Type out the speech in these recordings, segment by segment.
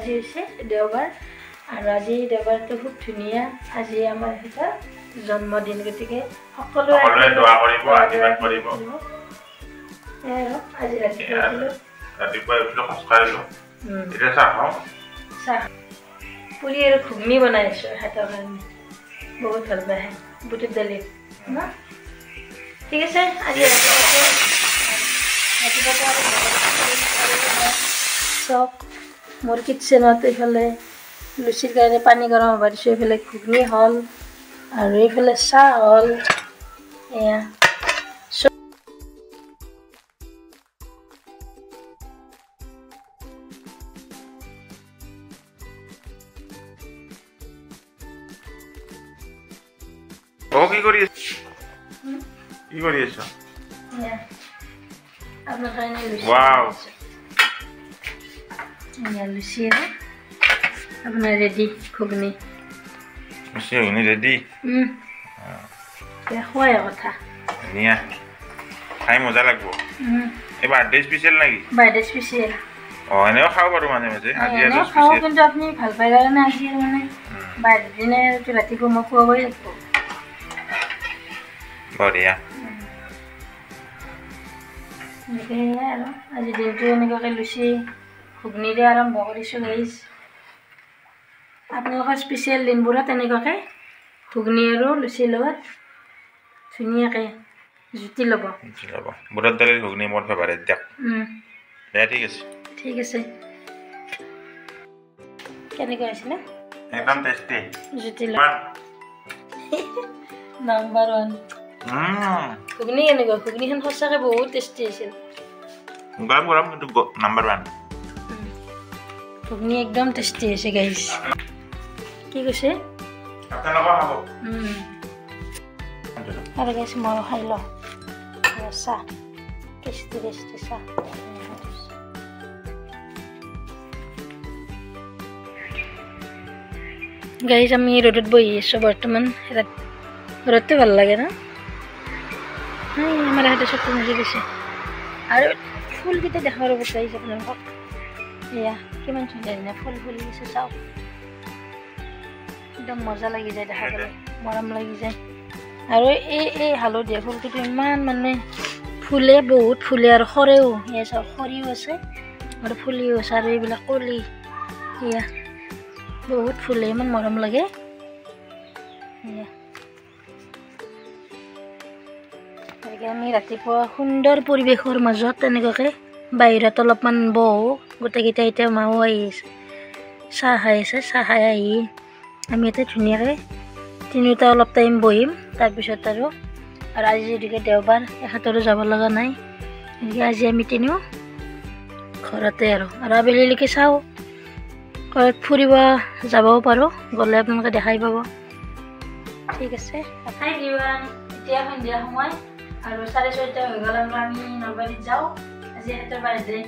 আজি হৈছে দেওবাৰ আৰু আজি দেওবাৰটো খুব ধুনীয়া আজি আমাৰ এটা জন্মদিন গতিকে সকলোৱে দোৱা কৰিব আশীৰ্বাদ কৰিব আজি ৰাতিপুৱা উঠিলো খোজকাঢ়িলো এতিয়া চাহ খাওঁ চাহ পুৰি আৰু ঘুগনি বনাইছোঁ হাতৰ কাৰণে বহুত ভাল পায় বুটৰ দালি ন ঠিক আছে আজি চব মোৰ কিটচেনত এইফালে লুচিৰ কাৰণে পানী গৰম হ'ব দিছোঁ এইফালে ঘুগনি হ'ল আৰু এইফালে চাহ হ'ল এয়া কি কৰি আছ কি কৰি আছ আপনাৰ কাৰণে ওয়াও লুচি আপনাৰ ৰেডি ঘুগনি লুচি ঘুগনি ৰেডি খোৱাই কথা নিয়া খাই মজা লাগব এই বাৰ্থডে স্পেশাল নাকি বাৰ্থডে স্পেশাল এনেও খাব পাৰো মাজে মাজে আজি এনেও খাওঁ কিন্তু আপুনি ভাল পাই কাৰণে আজি মানে বাৰ্থডে দিনে ৰাতিপুৱা মই খুৱাবই লাগিব বঢ়িয়া আৰু আজি দিনটো এনেকুৱাকৈ লুচি ঘুগনিৰে আৰম্ভ কৰিছোঁ গাইজ আপোনালোকৰ স্পেচিয়েল দিনবোৰত এনেকুৱাকৈ ঘুগনি আৰু লুচিৰ লগত ধুনীয়াকৈ জুতি ল'ব বুটৰ দালিৰ ঘুগনি মোৰ ফেভাৰিট দিয়ক ঠিক আছে কেনেকুৱা হৈছিলে একদম টেষ্টি জুতি ল'ব নাম্বাৰ 1 ঘুগনি কেনেকুৱা ঘুগনিখন সঁচাকৈ বহুত টেষ্টি আছিল গৰম গৰম কিন্তু নাম্বাৰ 1 ঘুগনি একদম টেষ্টি হৈছে গাইজ কি কৈছে আৰু গাইজ মই খাই লওঁ চাহ টেষ্টি টেষ্টি চাহ গাইজ আমি ৰ'দত বহি আছোঁ বৰ্তমান ৰ'দটো ভাল লাগে ন আমাৰ হাতে চকু মুজি দিছে আৰু ফুলকেইটা দেখাৰ ৰ'ব গাইজ আপোনালোকক এয়া কিমান ধুনীয়া ধুনীয়া ফুল ফুলি দিছে চাওক একদম মজা লাগি যায় দেখা গ'লে মৰম লাগি যায় আৰু এই হালধীয়া ফুলটো ইমান মানে ফুলে বহুত ফুলে আৰু সৰেও এয়া চাওক সৰিও আছে আৰু ফুলিও আছে আৰু এইবিলাক কলি এয়া বহুত ফুলে ইমান মৰম লাগে এয়া আমি ৰাতিপুৱা সুন্দৰ পৰিৱেশৰ মাজত এনেকুৱাকৈ বাহিৰত অলপমান বহোঁ গোটেইকেইটা এতিয়া মাও আহি আছে চাহ খাই আছে চাহ খাই আহি আমি ইয়াতে ধুনীয়াকৈ তিনিওটা অলপ টাইম বহিম তাৰপিছত আৰু আজি যদিকে দেওবাৰ এখেতৰো যাব লগা নাই গতিকে আজি আমি তিনিও ঘৰতে আৰু আবেলিলৈকে চাওঁ ঘৰত ফুৰিব যাবও পাৰোঁ গ'লে আপোনালোকে দেখাই পাব ঠিক আছে খাই দিবা এতিয়া সন্ধিয়া সময় আৰু 6:30 হৈ গ'ল আৰু আমি নলবাৰীত যাওঁ আজি এখেতৰ বাৰ্থডে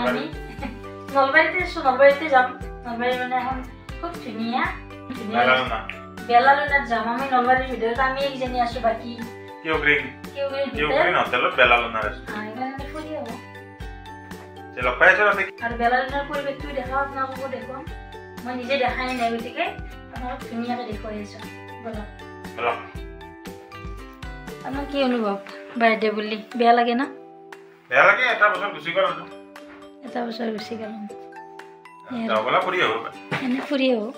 আমি নলবাৰীতে যাম নলবাৰী মানে এখন খুব ধুনীয়া বেলালুনাত যাম আমি নলবাৰীৰ ভিতৰত আমি একজনী আছোঁ বাকী আৰু বেলালুনাৰ পৰিৱেশটো দেখাওঁ আপোনালোককো দেখুৱাম মই নিজে দেখাই নাই গতিকে আপোনালোক ধুনীয়াকৈ দেখুৱাই আছোঁ বলক আপোনাৰ কি অনুভৱ বাৰ্থডে বুলি বেয়া লাগে না বেয়া লাগে এটা বছৰ গুচি গ'ল এনে ফুৰি আহোঁ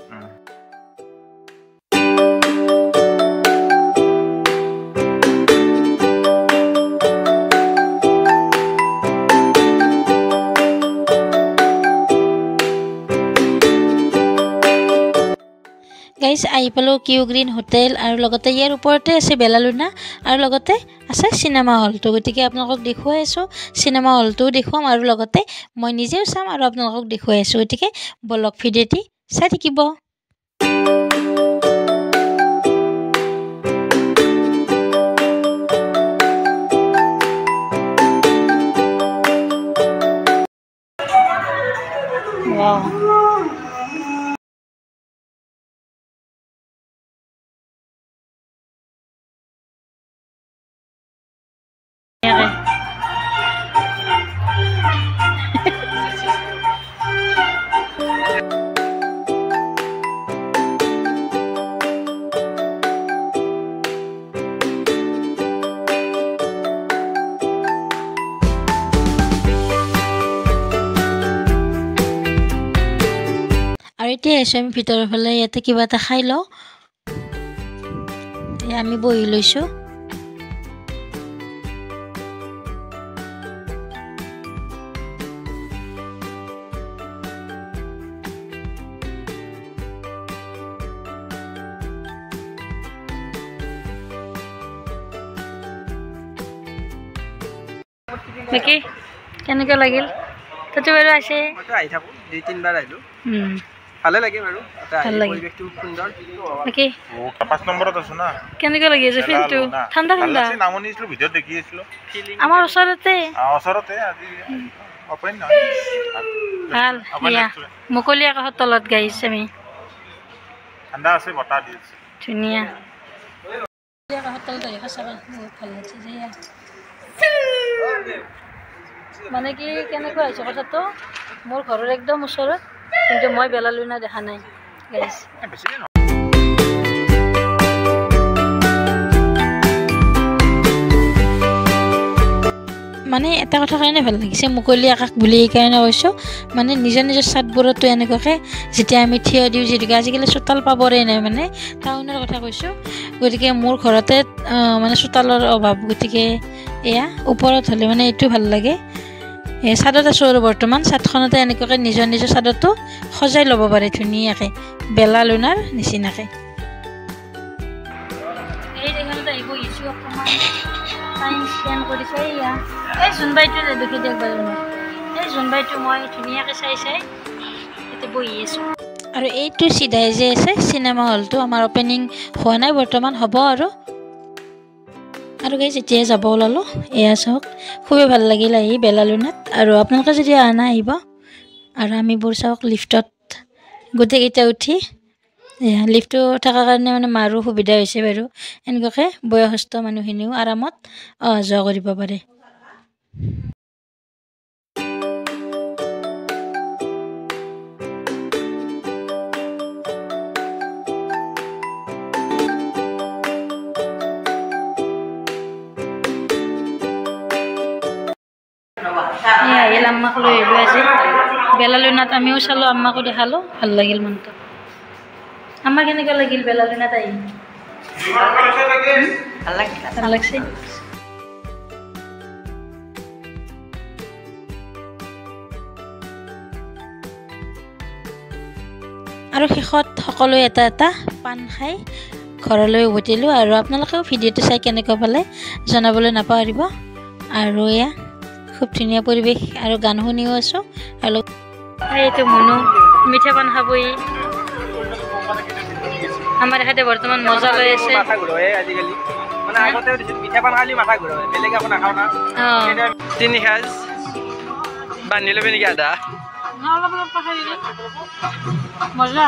গাইজ আহি পালোঁ কিউ গ্ৰীণ হোটেল আৰু লগতে ইয়াৰ ওপৰতে আছে বেলালুনা আৰু লগতে আছে চিনেমা হলটো গতিকে আপোনালোকক দেখুৱাই আছোঁ চিনেমা হলটোও দেখুৱাম আৰু লগতে মই নিজেও চাম আৰু আপোনালোকক দেখুৱাই আছোঁ গতিকে বলক ভিডিঅ'টি চাই থাকিব Wow. আহিছোঁ আমি ভিতৰৰ ফালে ইয়াতে কিবা এটা খাই লওঁ আমি বহি লৈছোঁ বাকী কেনেকুৱা লাগিল তাতে বাৰু আছে আহি থাকোঁ 2-3 বাৰ আহিলোঁ ভালে লাগে বাৰু পৰিৱেশটো সুন্দৰ বাকী 5 নম্বৰত আছো না কেনেকুৱা লাগি আছে ফিলটো ঠাণ্ডা ঠাণ্ডা নামনি আছিলো ভিডিঅ'ত দেখি আছিলো আমাৰ ওচৰতে আজি অপেন নহয় ভাল মুকলি আকাশৰ তলত গাইছে আমি ঠাণ্ডা আছে বতাহ দি আছে ধুনীয়া আকাশৰ তলত আহি সঁচাকৈ বহুত ভাল লাগিছে মানে কি কেনেকুৱা হৈছে কথাটো মোৰ ঘৰৰ একদম ওচৰত কিন্তু মই বেলালুনা দেখা নাই গাইছ মানে এটা কথা কাৰণে ভাল লাগিছে মুকলি আকাশ বুলি এইকাৰণে কৈছোঁ মানে নিজৰ নিজৰ ছাদবোৰতো এনেকুৱাকৈ যেতিয়া আমি থিয় দিওঁ যিহেতুকে আজিকালি চোতাল পাবৰে নাই মানে টাউনৰ কথা কৈছোঁ গতিকে মোৰ ঘৰতে মানে চোতালৰ অভাৱ গতিকে এয়া ওপৰত হ'লে মানে এইটো ভাল লাগে ছাদত আছোঁ আৰু বৰ্তমান ছাদখনতে এনেকুৱাকৈ নিজৰ নিজৰ ছাদতো সজাই ল'ব পাৰে ধুনীয়াকৈ বেলালুনাৰ নিচিনাকৈ এই দেখাতে আহিব ইছ্যু অকণমান টাইম স্পেণ্ড কৰিছে এয়া এই জোনবাইটো দেখি দিয়ক বাৰু এই জোনবাইটো মই ধুনীয়াকৈ চাই এতিয়া বহি আছোঁ আৰু এইটো চিধাই যে আছে চিনেমা হলটো আমাৰ অপেনিং হোৱা নাই বৰ্তমান হ'ব আৰু গাইজ যেতিয়া যাব ওলালোঁ এয়া চাওক খুবেই ভাল লাগিল আহি বেলালুনাত আৰু আপোনালোকে যদি অহা নাই আহিব আৰু আমিবোৰ চাওক লিফ্টত গোটেইকেইটা উঠি লিফ্টটো থকাৰ কাৰণে মানে মাৰো সুবিধা হৈছে বাৰু এনেকুৱাকৈ বয়সস্থ মানুহখিনিও আৰামত অহা যোৱা কৰিব পাৰে আহিল আম্মাক লৈ আহিলোঁ আজি বেলালুনাত আমিও চালোঁ আম্মাকো দেখালোঁ ভাল লাগিল মনটো আম্মা কেনেকুৱা লাগিল বেলালুনাত আহি ভাল লাগছে আৰু শেষত সকলোৱে এটা এটা পাণ খাই ঘৰলৈ উভতিলোঁ আৰু আপোনালোকেও ভিডিঅ'টো চাই কেনেকুৱা পালে জনাবলৈ নাপাহৰিব আৰু এয়া খুব ধুনীয়া পৰিৱেশ আৰু গান শুনিও আছোঁ আৰু এইটো মনো মিঠা পাণ খাবই আমাৰ এখাতে বৰ্তমান মজা লৈ আছে তিনি সাজ বান্ধি ল'বি নেকি আধা মজা